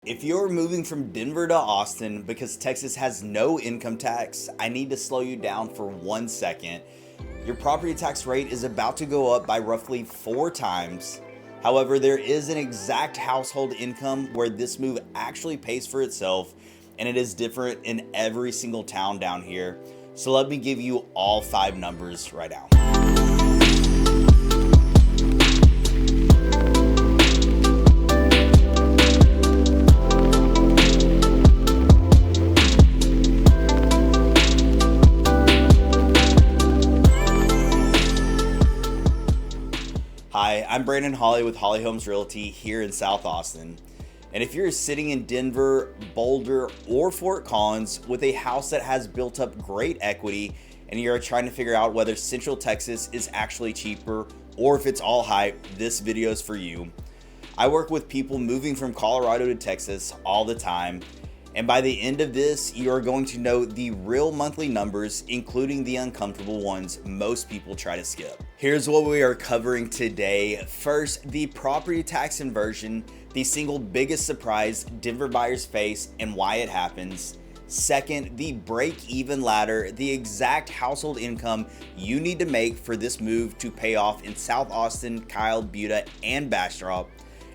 If you're moving from Denver to Austin because Texas has no income tax, I need to slow you down for 1 second. Your property tax rate is about to go up by roughly 4 times. However, there is an exact household income where this move actually pays for itself, and it is different in every single town down here. So let me give you all 5 numbers right now. Hi, I'm Brandon Hawley with Hawley Homes Realty here in South Austin. And if you're sitting in Denver, Boulder, or Fort Collins with a house that has built up great equity and you're trying to figure out whether Central Texas is actually cheaper or if it's all hype, this video is for you. I work with people moving from Colorado to Texas all the time. And by the end of this, you are going to know the real monthly numbers, including the uncomfortable ones most people try to skip. Here's what we are covering today. First, the property tax inversion, the single biggest surprise Denver buyers face and why it happens. Second, the break-even ladder, the exact household income you need to make for this move to pay off in South Austin, Kyle, Buda, and Bastrop.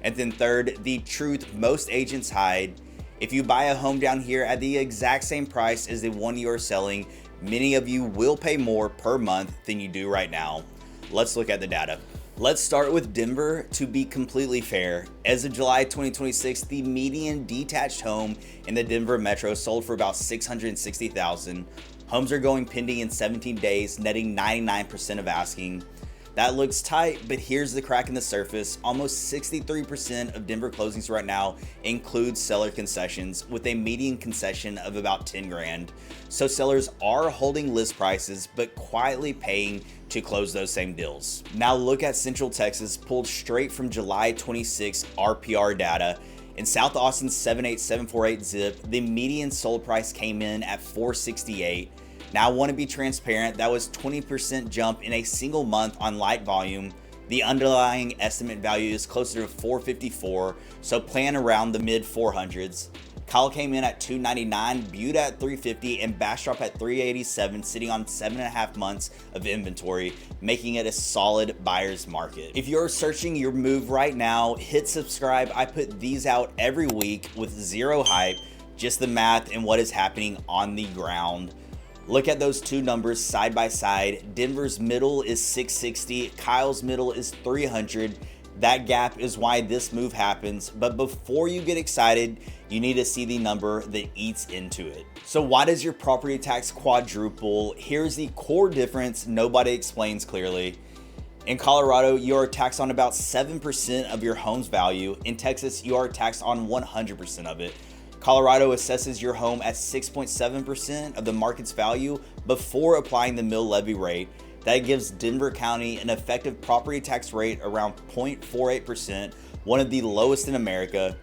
And then third, the truth most agents hide. If you buy a home down here at the exact same price as the one you are selling, many of you will pay more per month than you do right now. Let's look at the data. Let's start with Denver to be completely fair. As of July 2026, the median detached home in the Denver metro sold for about $660,000. Homes are going pending in 17 days, netting 99% of asking. That looks tight, but here's the crack in the surface. Almost 63% of Denver closings right now include seller concessions, with a median concession of about 10 grand. So sellers are holding list prices, but quietly paying to close those same deals. Now look at Central Texas, pulled straight from July 26 RPR data. In South Austin's 78748 zip, the median sold price came in at $468. Now I want to be transparent, that was 20% jump in a single month on light volume. The underlying estimate value is closer to $454, so plan around the mid 400s. Kyle came in at $299, Buda at $350, and Bastrop at $387, sitting on 7.5 months of inventory, making it a solid buyer's market. If you're searching your move right now, hit subscribe. I put these out every week with zero hype, just the math and what is happening on the ground. Look at those two numbers side by side. Denver's middle is 660, Kyle's middle is 300. That gap is why this move happens. But before you get excited, you need to see the number that eats into it. So why does your property tax quadruple? Here's the core difference nobody explains clearly. In Colorado, you are taxed on about 7% of your home's value. In Texas, you are taxed on 100% of it. Colorado assesses your home at 6.7% of the market's value before applying the mill levy rate. That gives Denver County an effective property tax rate around 0.48%, one of the lowest in America.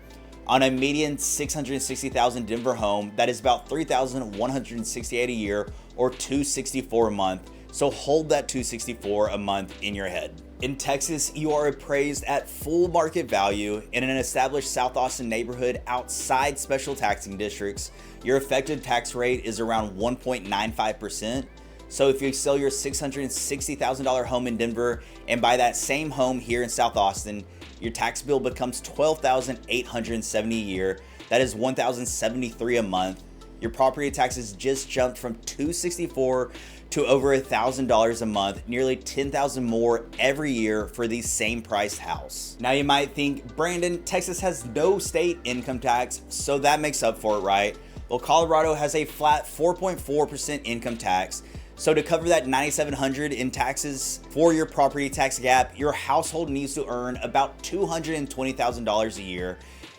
On a median $660,000 Denver home, that is about $3,168 a year or $264 a month. So hold that $264 a month in your head. In Texas, you are appraised at full market value in an established South Austin neighborhood outside special taxing districts. Your effective tax rate is around 1.95%. So if you sell your $660,000 home in Denver and buy that same home here in South Austin, your tax bill becomes $12,870 a year. That is $1,073 a month. Your property taxes just jumped from $264 to over $1,000 a month, nearly $10,000 more every year for the same priced house. Now you might think, Brandon, Texas has no state income tax, so that makes up for it, right? Well, Colorado has a flat 4.4% income tax. So to cover that $9,700 in taxes for your property tax gap, your household needs to earn about $220,000 a year.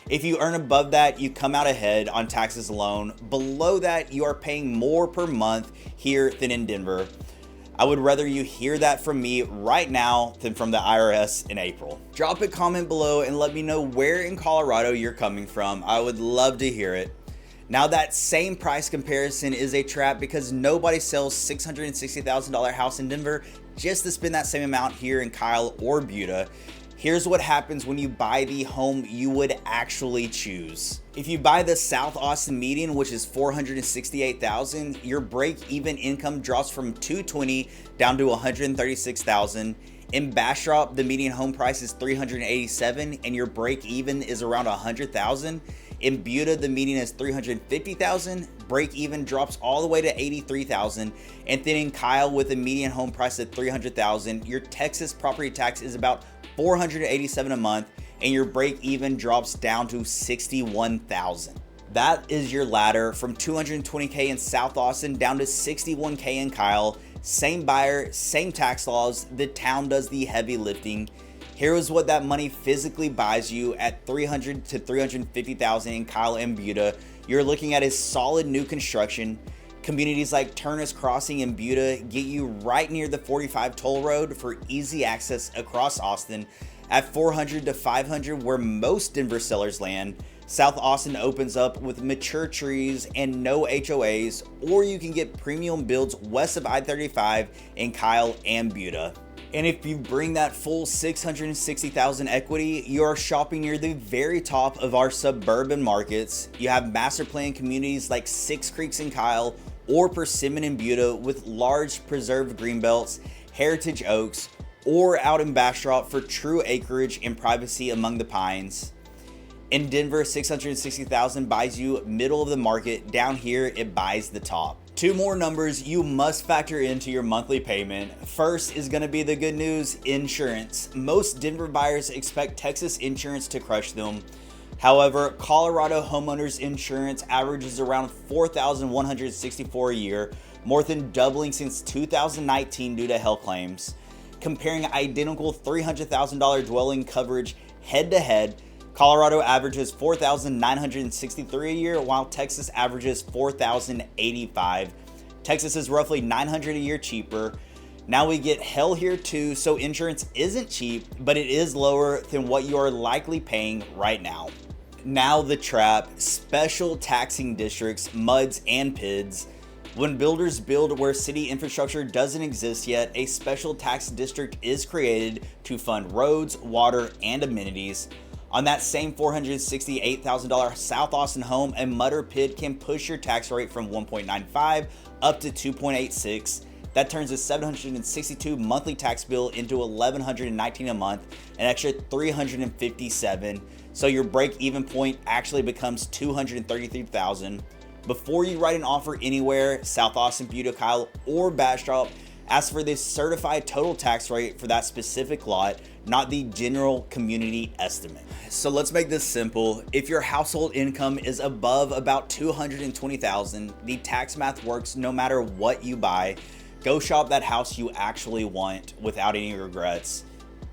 If you earn above that, you come out ahead on taxes alone. Below that, you are paying more per month here than in Denver. I would rather you hear that from me right now than from the IRS in April. Drop a comment below and let me know where in Colorado you're coming from. I would love to hear it. Now that same price comparison is a trap because nobody sells $660,000 house in Denver just to spend that same amount here in Kyle or Buda. Here's what happens when you buy the home you would actually choose. If you buy the South Austin median, which is $468,000, your break-even income drops from $220,000 down to $136,000. In Bastrop, the median home price is $387,000 and your break-even is around $100,000. In Buda, the median is $350,000, break-even drops all the way to $83,000. And then in Kyle, with a median home price of $300,000, your Texas property tax is about $487 a month, and your break-even drops down to $61,000. That is your ladder from $220K in South Austin down to $61K in Kyle. Same buyer, same tax laws. The town does the heavy lifting. Here is what that money physically buys you at $300,000 to $350,000 in Kyle and Buda. You're looking at a solid new construction. Communities like Turner's Crossing and Buda get you right near the 45 toll road for easy access across Austin. At $400,000 to $500,000, where most Denver sellers land, South Austin opens up with mature trees and no HOAs, or you can get premium builds west of I-35 in Kyle and Buda. And if you bring that full $660,000 equity, you are shopping near the very top of our suburban markets. You have master plan communities like Six Creeks in Kyle or Persimmon in Buda with large preserved greenbelts, heritage oaks, or out in Bastrop for true acreage and privacy among the pines. In Denver, $660,000 buys you middle of the market. Down here, it buys the top. Two more numbers you must factor into your monthly payment. First is going to be the good news: insurance. Most Denver buyers expect Texas insurance to crush them. However, Colorado homeowners insurance averages around $4,164 a year, more than doubling since 2019 due to health claims. Comparing identical $300,000 dwelling coverage head to head, Colorado averages $4,963 a year, while Texas averages $4,085. Texas is roughly $900 a year cheaper. Now we get hell here too, so insurance isn't cheap, but it is lower than what you are likely paying right now. Now the trap: special taxing districts, MUDs, and PIDs. When builders build where city infrastructure doesn't exist yet, a special tax district is created to fund roads, water, and amenities. On that same $468,000 South Austin home, a MUD or PID can push your tax rate from 1.95 up to 2.86. That turns a $762 monthly tax bill into $1,119 a month, an extra $357. So your break-even point actually becomes $233,000. Before you write an offer anywhere, South Austin, Buda, Kyle, or Bastrop, ask for the certified total tax rate for that specific lot, not the general community estimate. So let's make this simple. If your household income is above about $220,000, the tax math works no matter what you buy. Go shop that house you actually want without any regrets.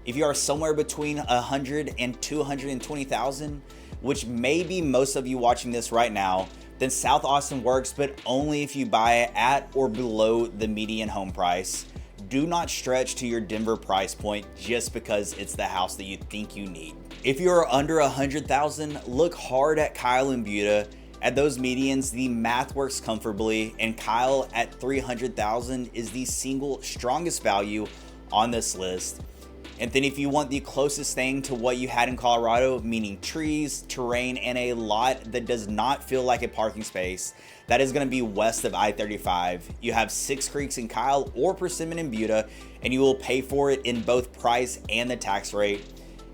If you are somewhere between $100,000 and $220,000, which may be most of you watching this right now, then South Austin works, but only if you buy it at or below the median home price. Do not stretch to your Denver price point just because it's the house that you think you need. If you are under $100,000, look hard at Kyle and Buda. At those medians, the math works comfortably, and Kyle at $300,000 is the single strongest value on this list. And then if you want the closest thing to what you had in Colorado, meaning trees, terrain, and a lot that does not feel like a parking space, that is going to be west of I-35. You have Six Creeks in Kyle or Persimmon in Buda, and you will pay for it in both price and the tax rate.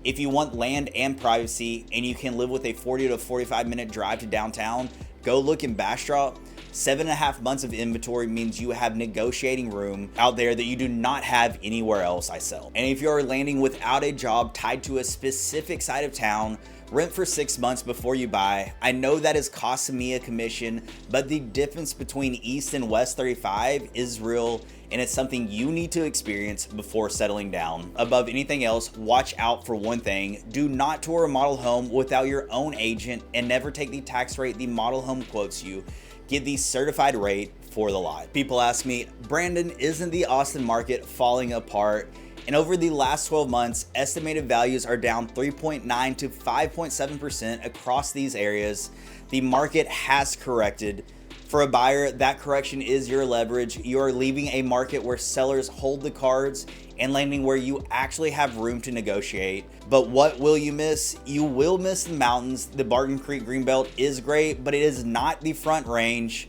If you want land and privacy, and you can live with a 40 to 45 minute drive to downtown, go look in Bastrop. 7.5 months of inventory means you have negotiating room out there that you do not have anywhere else I sell. And if you are landing without a job tied to a specific side of town, rent for 6 months before you buy. I know that is costing me a commission, but the difference between East and West 35 is real, and it's something you need to experience before settling down. Above anything else, watch out for one thing: do not tour a model home without your own agent, and never take the tax rate the model home quotes you. Get the certified rate for the lot. People ask me, Brandon, isn't the Austin market falling apart? And over the last 12 months, estimated values are down 3.9 to 5.7% across these areas. The market has corrected. For a buyer, that correction is your leverage. You are leaving a market where sellers hold the cards, and landing where you actually have room to negotiate. But what will you miss? You will miss the mountains. The Barton Creek Greenbelt is great, but it is not the Front Range.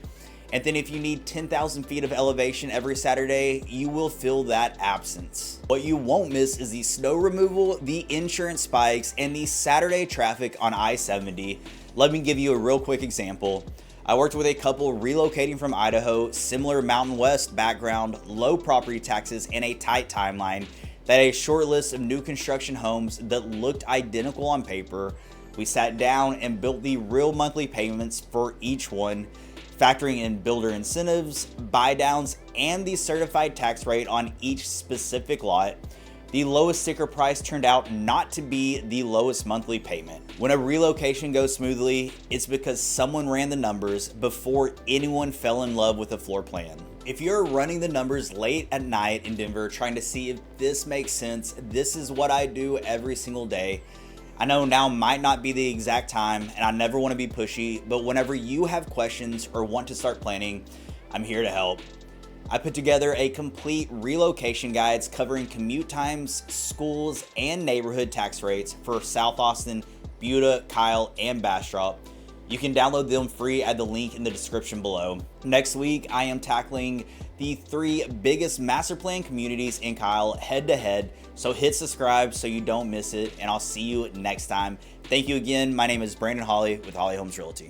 And then if you need 10,000 feet of elevation every Saturday, you will feel that absence. What you won't miss is the snow removal, the insurance spikes, and the Saturday traffic on I-70. Let me give you a real quick example. I worked with a couple relocating from Idaho, similar Mountain West background, low property taxes, and a tight timeline. They had a short list of new construction homes that looked identical on paper. We sat down and built the real monthly payments for each one, factoring in builder incentives, buy downs, and the certified tax rate on each specific lot. The lowest sticker price turned out not to be the lowest monthly payment. When a relocation goes smoothly, it's because someone ran the numbers before anyone fell in love with the floor plan. If you're running the numbers late at night in Denver trying to see if this makes sense, this is what I do every single day. I know now might not be the exact time, and I never want to be pushy, but whenever you have questions or want to start planning, I'm here to help. I put together a complete relocation guides covering commute times, schools, and neighborhood tax rates for South Austin, Buda, Kyle, and Bastrop. You can download them free at the link in the description below. Next week, I am tackling the 3 biggest master plan communities in Kyle head to head. So hit subscribe so you don't miss it, and I'll see you next time. Thank you again. My name is Brandon Hawley with Hawley Homes Realty.